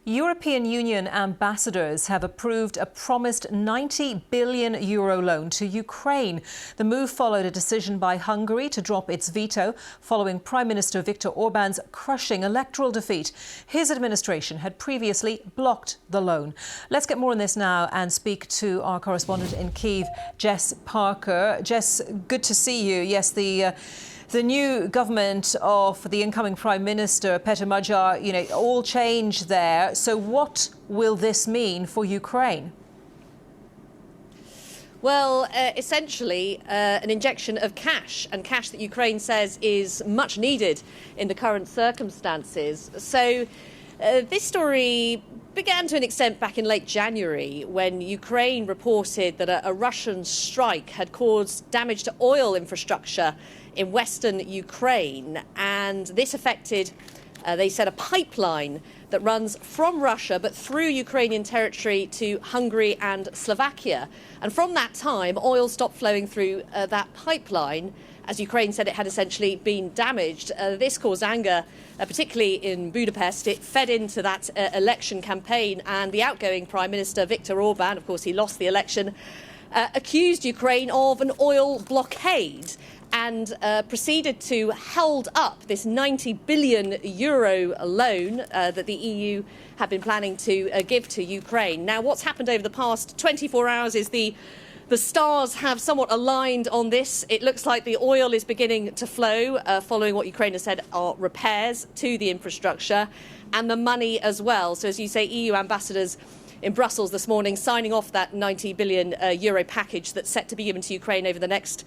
European Union ambassadors have approved a promised €90 billion loan to Ukraine. The move followed a decision by Hungary to drop its veto following Prime Minister Viktor Orbán's crushing electoral defeat. His administration had previously blocked the loan. Let's get more on this now and speak to our correspondent in Kyiv, Jess Parker. Jess, good to see you. Yes, the new government of the incoming Prime Minister, Petr Magyar, all changed there. So what will this mean for Ukraine? Well, essentially, an injection of cash, and cash that Ukraine says is much needed in the current circumstances. So this story began to an extent back in late January when Ukraine reported that a Russian strike had caused damage to oil infrastructure in western Ukraine, and this affected, they said, a pipeline that runs from Russia but through Ukrainian territory to Hungary and Slovakia. And from that time, oil stopped flowing through that pipeline, as Ukraine said it had essentially been damaged. This caused anger, particularly in Budapest. It fed into that election campaign, and the outgoing Prime Minister, Viktor Orbán, of course he lost the election, accused Ukraine of an oil blockade and proceeded to hold up this €90 billion loan that the EU had been planning to give to Ukraine. Now, what's happened over the past 24 hours is the stars have somewhat aligned on this. It looks like the oil is beginning to flow, following what Ukraine has said are repairs to the infrastructure, and the money as well. So, as you say, EU ambassadors in Brussels this morning signing off that €90 billion package that's set to be given to Ukraine over the next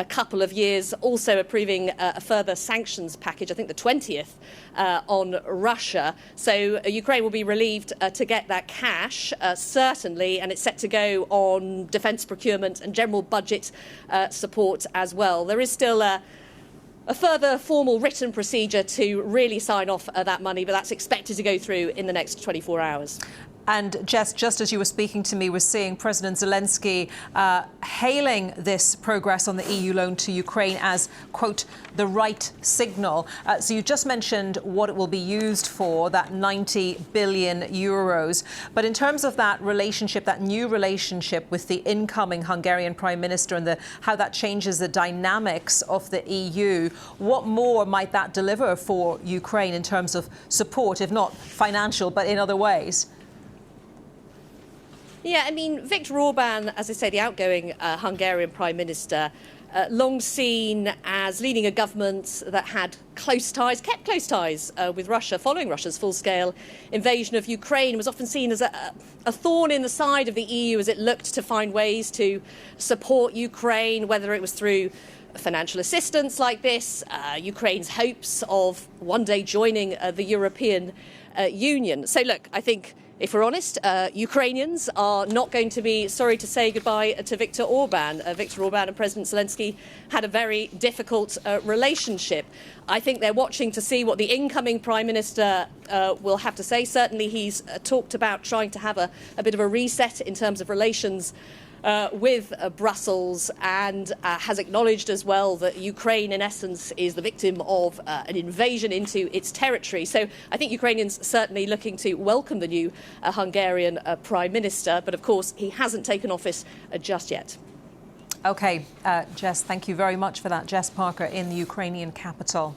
couple of years, also approving a further sanctions package, I think the 20th, on Russia. So Ukraine will be relieved to get that cash, certainly, and it's set to go on defence procurement and general budget support as well. There is still a further formal written procedure to really sign off that money, but that's expected to go through in the next 24 hours. And Jess, just as you were speaking to me, we're seeing President Zelensky hailing this progress on the EU loan to Ukraine as, quote, the right signal. So you just mentioned what it will be used for, that €90 billion. But in terms of that relationship, that new relationship with the incoming Hungarian Prime Minister and how that changes the dynamics of the EU, what more might that deliver for Ukraine in terms of support, if not financial, but in other ways? Yeah, I mean, Viktor Orbán, as I say, the outgoing Hungarian Prime Minister, long seen as leading a government that had kept close ties with Russia following Russia's full-scale invasion of Ukraine, was often seen as a thorn in the side of the EU as it looked to find ways to support Ukraine, whether it was through financial assistance like this, Ukraine's hopes of one day joining the European Union. So, look, I think, if we're honest, Ukrainians are not going to be sorry to say goodbye to Viktor Orbán. Viktor Orbán and President Zelensky had a very difficult relationship. I think they're watching to see what the incoming Prime Minister will have to say. Certainly he's talked about trying to have a bit of a reset in terms of relations with Brussels, and has acknowledged as well that Ukraine, in essence, is the victim of an invasion into its territory. So I think Ukrainians certainly looking to welcome the new Hungarian Prime Minister, but of course he hasn't taken office just yet. OK, Jess, thank you very much for that. Jess Parker in the Ukrainian capital.